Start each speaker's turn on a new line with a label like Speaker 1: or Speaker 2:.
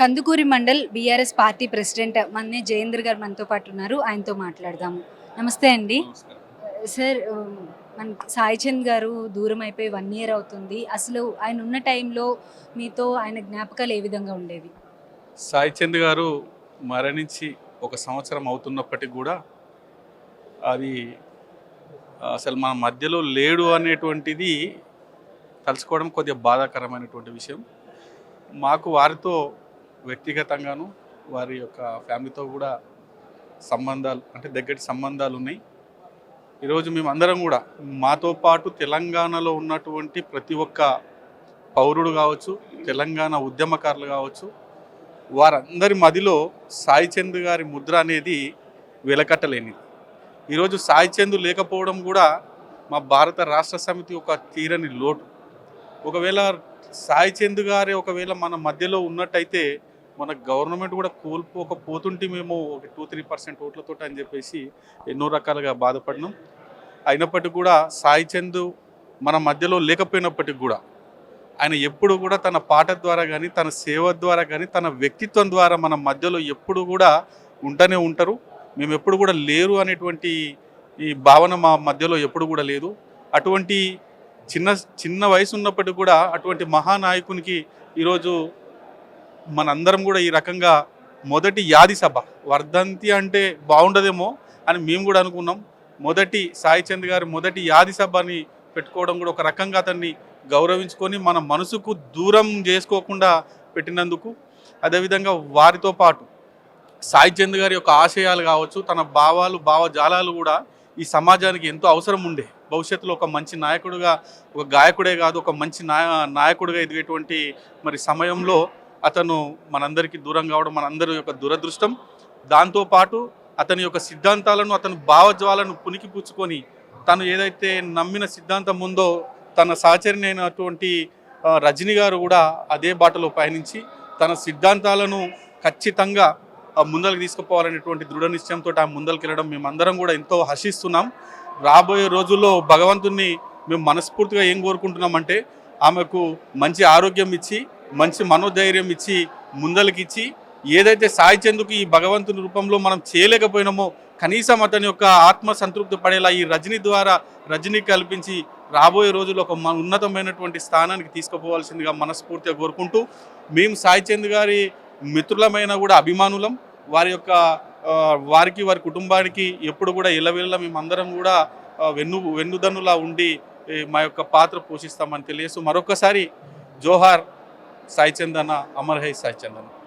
Speaker 1: Kandukuri mandal BRS party president Manne Jayendra garu మనతో పాటు ఉన్నారు. ఆయనతో మాట్లాడదాము. నమస్తే అండి.
Speaker 2: నమస్కారం.
Speaker 1: సార్, మన సాయి చంద్ గారు దూరం అయిపోయి 1 ఇయర్ అవుతుంది. అసలు ఆయన ఉన్న టైంలో మీతో ఆయన జ్ఞాపకాలు ఏ విధంగా ఉండేవి?
Speaker 2: సాయి చంద్ గారు మరణించి 1 సంవత్సరం అవుతున్నప్పటికి కూడా అది అసలు మన మధ్యలో లేడు అనేటువంటిది తలుచుకోవడం కొద్దిగా బాధాకరమైనటువంటి విషయం. మాకు వారితో వ్యక్తిగతంగాను వారి యొక్క ఫ్యామిలీతో కూడా సంబంధాలు అంటే దగ్గరి సంబంధాలు ఉన్నాయి. ఈరోజు మేమందరం కూడా మాతో పాటు తెలంగాణలో ఉన్నటువంటి ప్రతి ఒక్క పౌరుడు కావచ్చు, తెలంగాణ ఉద్యమకారులు కావచ్చు, వారందరి మదిలో సాయి చంద్ గారి ముద్ర అనేది వెలకట్టలేనిది. ఈరోజు సాయి చంద్ లేకపోవడం కూడా మా భారత రాష్ట్ర సమితి ఒక తీరని లోటు. ఒకవేళ సాయి చంద్ గారి ఒకవేళ మన మధ్యలో ఉన్నట్టయితే మన గవర్నమెంట్ కూడా కోల్పోకపోతుంటే మేము ఒక 2-3% ఓట్లతో అని చెప్పేసి ఎన్నో రకాలుగా బాధపడినాం. అయినప్పటికీ కూడా సాయి చంద్ మన మధ్యలో లేకపోయినప్పటికీ కూడా ఆయన ఎప్పుడు కూడా తన పాట ద్వారా కానీ, తన సేవ ద్వారా కానీ, తన వ్యక్తిత్వం ద్వారా మన మధ్యలో ఎప్పుడు కూడా ఉంటూనే ఉంటారు. మేము ఎప్పుడు కూడా లేరు అనేటువంటి ఈ భావన మా మధ్యలో ఎప్పుడు కూడా లేదు. అటువంటి చిన్న వయసు ఉన్నప్పటికీ కూడా అటువంటి మహానాయకునికి ఈరోజు మనందరం కూడా ఈ రకంగా మొదటి యాది సభ వర్ధంతి అంటే బాగుండదేమో అని మేము కూడా అనుకున్నాం. మొదటి సాయి చంద్ గారి మొదటి యాది సభని పెట్టుకోవడం కూడా ఒక రకంగా అతన్ని గౌరవించుకొని మన మనసుకు దూరం చేసుకోకుండా పెట్టినందుకు, అదేవిధంగా వారితో పాటు సాయి చంద్ గారి యొక్క ఆశయాలు కావచ్చు, తన భావజాలాలు కూడా ఈ సమాజానికి ఎంతో అవసరం ఉండే. భవిష్యత్తులో ఒక మంచి నాయకుడిగా, ఒక గాయకుడే కాదు, ఒక మంచి నాయకుడిగా ఎదిగేటువంటి మరి సమయంలో అతను మనందరికీ దూరం కావడం మనందరి యొక్క దురదృష్టం. దాంతోపాటు అతని యొక్క సిద్ధాంతాలను, అతని భావజ్వాలను పుణికిపుచ్చుకొని తను ఏదైతే నమ్మిన సిద్ధాంతం ఉందో తన సహచరిని అయినటువంటి రజనీ గారు కూడా అదే బాటలో పయనించి తన సిద్ధాంతాలను ఖచ్చితంగా ముందరికి తీసుకుపోవాలనేటువంటి దృఢ నిశ్చయంతో ఆ ముందరికి వెళ్ళడం మేమందరం కూడా ఎంతో హర్షిస్తున్నాం. రాబోయే రోజుల్లో భగవంతుని మేము మనస్ఫూర్తిగా ఏం కోరుకుంటున్నామంటే ఆమెకు మంచి ఆరోగ్యం ఇచ్చి, మంచి మనోధైర్యం ఇచ్చి, ముందలకిచ్చి ఏదైతే సాయి చంద్కి ఈ భగవంతుని రూపంలో మనం చేయలేకపోయినామో కనీసం అతని యొక్క ఆత్మ సంతృప్తి పడేలా ఈ రజనీ కల్పించి రాబోయే రోజుల్లో ఒక ఉన్నతమైనటువంటి స్థానానికి తీసుకుపోవాల్సిందిగా మనస్ఫూర్తిగా కోరుకుంటూ, మేము సాయి చంద్ గారి మిత్రులమైన కూడా అభిమానులం. వారికి వారి కుటుంబానికి ఎప్పుడు కూడా ఇళ్ళవేళ్ళ మేమందరం కూడా వెన్నుదన్నులా ఉండి మా యొక్క పాత్ర పోషిస్తామని తెలియజేస్తూ మరొకసారి జోహార్ సాయి చంద్ అన్న, అమర్ హై సాయి చంద్ అన్న.